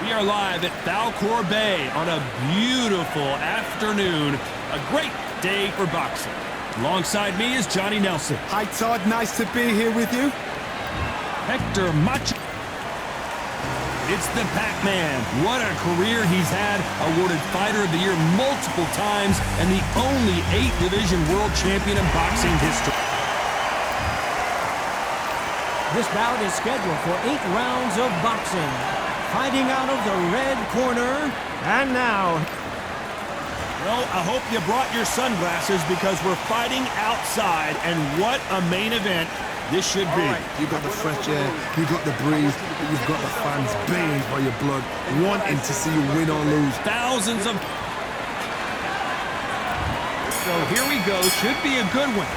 We are live at Valcour Bay on a beautiful afternoon. A great day for boxing. Alongside me is Johnny Nelson. Hi, Todd. Nice to be here with you. Hector Macho. It's the Pac-Man. What a career he's had. Awarded Fighter of the Year multiple times and the only 8-division world champion in boxing history. This bout is scheduled for 8 rounds of boxing. Fighting out of the red corner, and now... Well, I hope you brought your sunglasses because we're fighting outside, and what a main event this should be. You got the fresh air, you got the breeze, but you've got the fans baying for your blood, wanting to see you win or lose. Thousands of... So here we go. Should be a good one.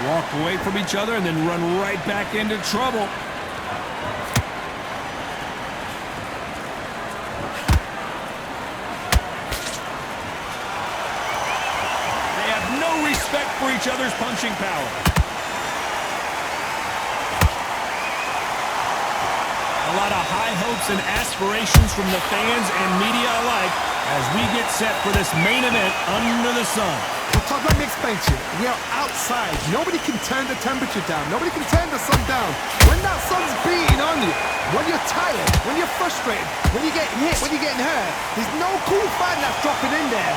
Walk away from each other and then run right back into trouble. They have no respect for each other's punching power. A lot of high hopes and aspirations from the fans and media alike as we get set for this main event under the sun. Well, Todd, let me explain to you. We are outside. Nobody can turn the temperature down. Nobody can turn the sun down. When that sun's beating on you, when you're tired, when you're frustrated, when you're getting hit, when you're getting hurt, there's no cool fight that's dropping in there.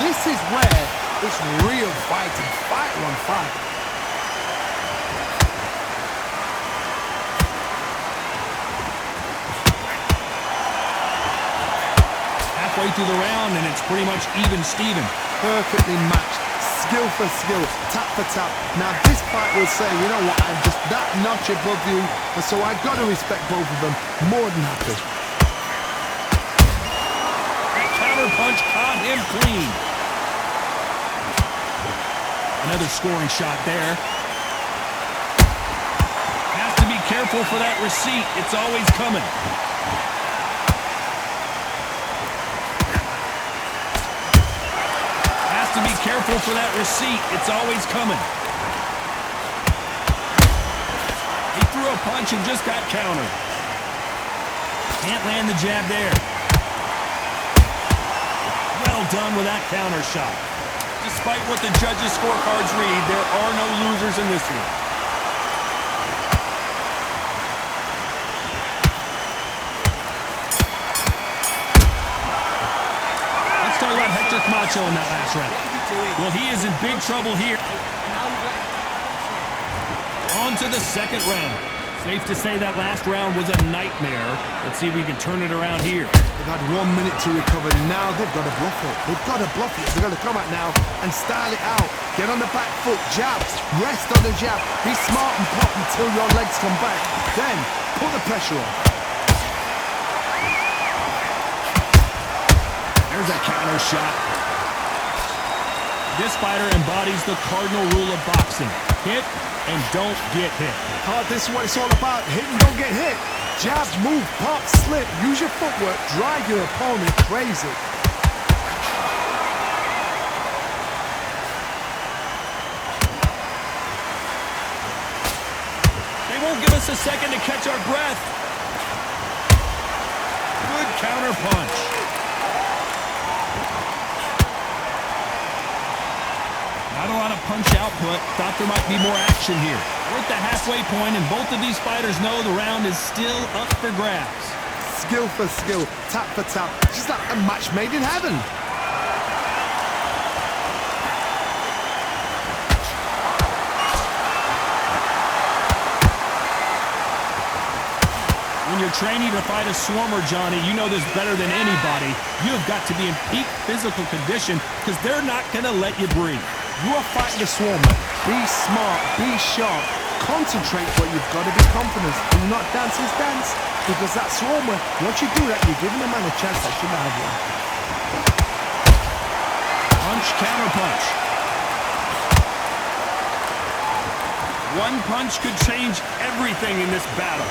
This is where it's real fighting. Fight on fight. Halfway through the round, and it's pretty much even Steven. Perfectly matched, skill for skill, tap for tap. Now this fight will say, you know what, I'm just that notch above you, and so I've got to respect both of them more than happy. That counter punch caught him clean. Another scoring shot there. Has to be careful for that receipt. It's always coming. To be careful for that receipt. It's always coming. He threw a punch and just got countered. Can't land the jab there. Well done with that counter shot. Despite what the judges' scorecards read, there are no losers in this one. Talk about Hector Camacho in that last round. Well, he is in big trouble here. On to the second round. Safe to say that last round was a nightmare. Let's see if we can turn it around here. They've had 1 minute to recover. Now they've got to bluff it. They've got to bluff it. They've got to come out now and style it out. Get on the back foot, jabs, rest on the jab. Be smart and pop until your legs come back. Then put the pressure on. There's a counter shot. This fighter embodies the cardinal rule of boxing. Hit and don't get hit. This is what it's all about. Hit and don't get hit. Jab, move, pop, slip. Use your footwork. Drive your opponent crazy. They won't give us a second to catch our breath. Good counter punch. Not a lot of punch output. Thought there might be more action here. We're at the halfway point, and both of these fighters know the round is still up for grabs. Skill for skill, tap for tap. Just like a match made in heaven. When you're training to fight a swarmer, Johnny, you know this better than anybody. You have got to be in peak physical condition because they're not going to let you breathe. You are fighting a swarmer. Be smart, be sharp, concentrate, but you've got to be confident. Do not dance his dance, because that swarmer, once you do that, you're giving a man a chance that shouldn't have one. Punch, counter punch. One punch could change everything in this battle.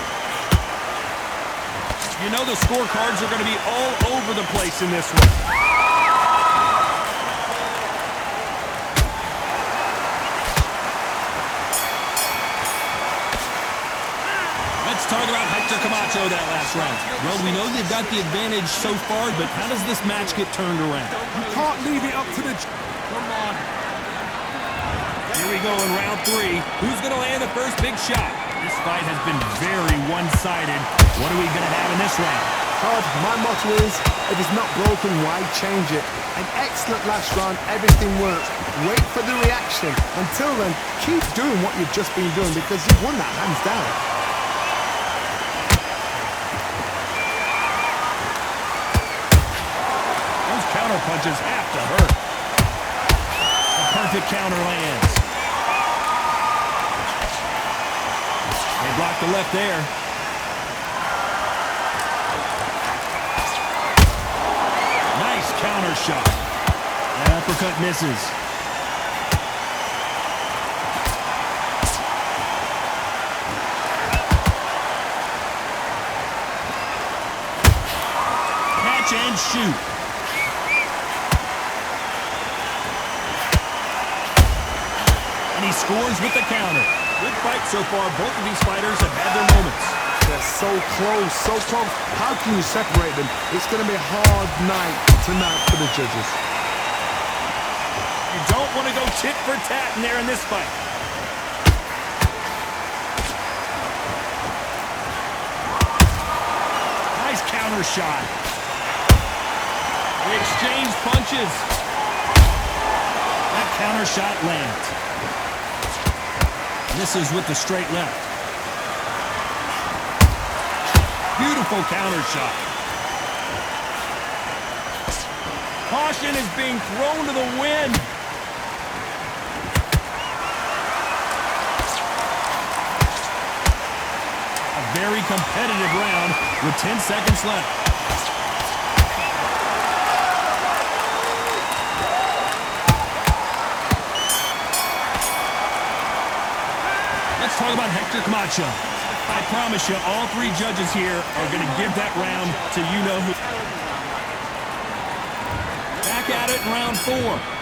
You know the scorecards are going to be all over the place in this one. talk about Hector Camacho that last round. Well, we know they've got the advantage so far, but how does this match get turned around? You can't leave it up to the... Come on. Here we go in round 3. Who's going to land the first big shot? This fight has been very one-sided. What are we going to have in this round? Todd, my motto is, if it's not broken, why change it? An excellent last round, everything works. Wait for the reaction. Until then, keep doing what you've just been doing because you've won that hands down. Those counter punches have to hurt. A perfect counter lands. They block the left there. Nice counter shot. That uppercut misses. Catch and shoot. And he scores with the counter. Good fight so far. Both of these fighters have had their moments. They're so close, so close. How can you separate them? It's going to be a hard night tonight for the judges. You don't want to go tit for tat in there in this fight. Nice counter shot. They exchange punches. That counter shot lands. Misses with the straight left. Beautiful counter shot. Caution is being thrown to the wind. A very competitive round with 10 seconds left. Let's talk about Hector Camacho. I promise you, all 3 judges here are going to give that round to you-know-who. Back at it in round 4.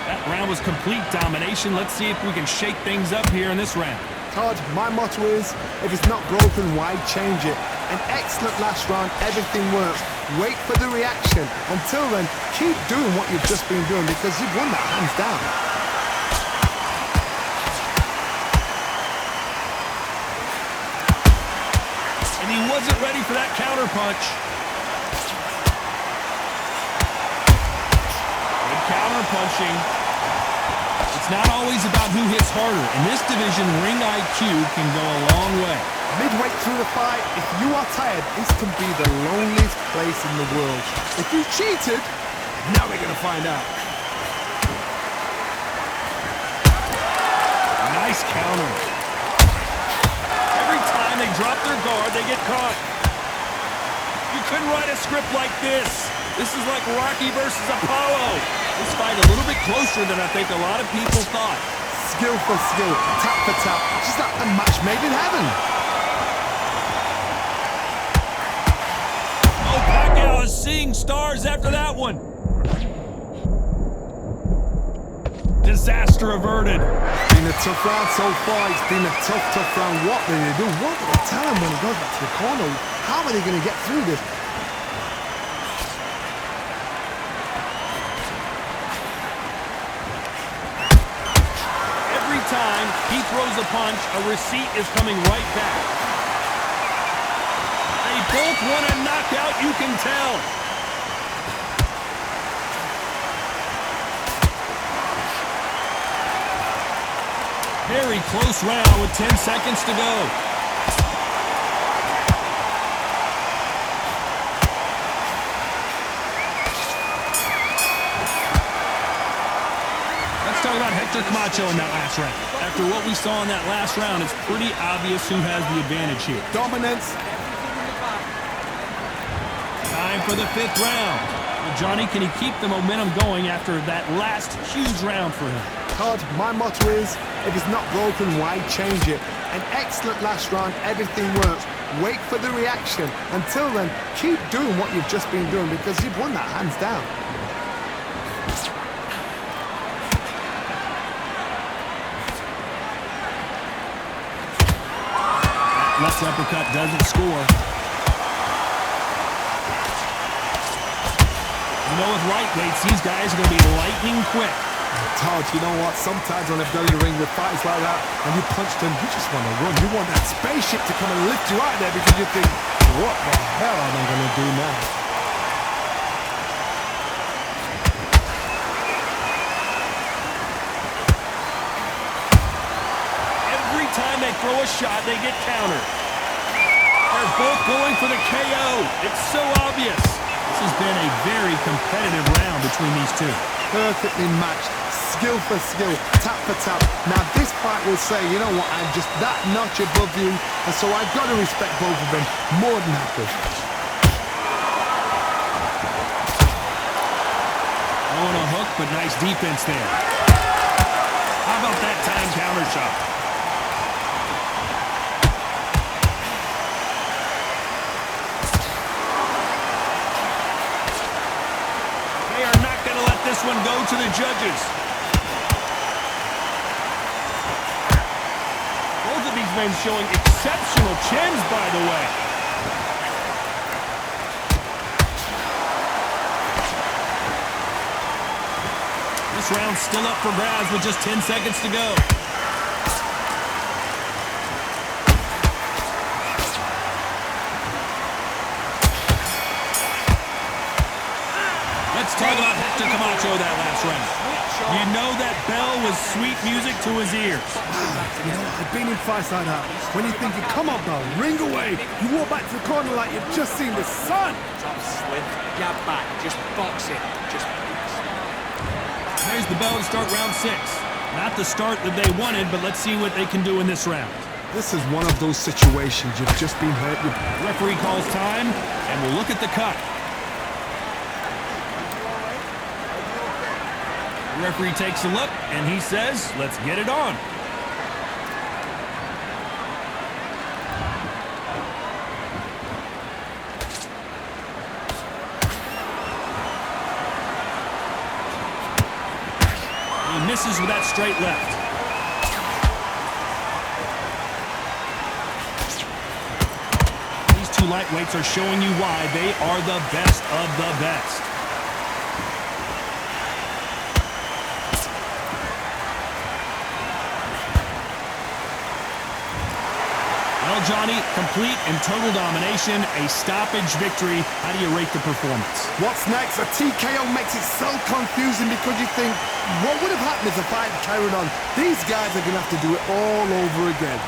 That round was complete domination. Let's see if we can shake things up here in this round. Todd, my motto is, if it's not broken, why change it? An excellent last round, everything works. Wait for the reaction. Until then, keep doing what you've just been doing because you've won that hands down. And he wasn't ready for that counter punch. Good counter punching. It's not always about who hits harder. In this division, ring IQ can go a long way. Midway through the fight, if you are tired, this can be the loneliest place in the world. If you cheated, now we're going to find out. Nice counter. Every time they drop their guard, they get caught. You couldn't write a script like this. This is like Rocky versus Apollo. This fight a little bit closer than I think a lot of people thought. Skill for skill, tap for tap, just like a match made in heaven. Oh, Pacquiao is seeing stars after that one. Disaster averted. Been a tough round so far. It's been a tough round. What do they do? What do they tell him when he goes back to the corner? How are they going to get through this? Every time he throws a punch, a receipt is coming right back. They both want a knockout, you can tell. Very close round with 10 seconds to go. Let's talk about Hector Camacho in that last round. After what we saw in that last round, it's pretty obvious who has the advantage here. Dominance. Time for the 5th round. Well, Johnny, can he keep the momentum going after that last huge round for him? Todd, my motto is, if it's not broken, why change it? An excellent last round, everything works. Wait for the reaction. Until then, keep doing what you've just been doing because you've won that hands down. Left uppercut doesn't score. You know, with lightweights, these guys are going to be lightning quick. Todd, you know what? Sometimes when I've done in the ring with fights like that, and you punch them, you just want to run. You want that spaceship to come and lift you out there because you think, what the hell am I going to do now? Every time they throw a shot, they get countered. They're both going for the KO. It's so obvious. This has been a very competitive round between these two. Perfectly matched, skill for skill, tap for tap. Now this fight will say, you know what, I'm just that notch above you, and so I've got to respect both of them more than happy. Oh, and a hook, but nice defense there. How about that time counter shot? They are not going to let this one go to the judges. Both of these men showing exceptional chins, by the way. This round's still up for grabs with just 10 seconds to go. Let's talk about Hector Camacho that last round. You know that bell was sweet music to his ears. You know, I've been in fights like that. When you're thinking, come on, bell, ring away. You walk back to the corner like you've just seen the sun. Top slip, jab back, just box it. Just There's the bell to start round 6. Not the start that they wanted, but let's see what they can do in this round. This is one of those situations you've just been hurt. Referee calls time, and we'll look at the cut. The referee takes a look, and he says, let's get it on. He misses with that straight left. These two lightweights are showing you why they are the best of the best. Well, Johnny, complete and total domination, a stoppage victory. How do you rate the performance? What's next? A TKO makes it so confusing because you think, what would have happened if the fight carried on? These guys are going to have to do it all over again.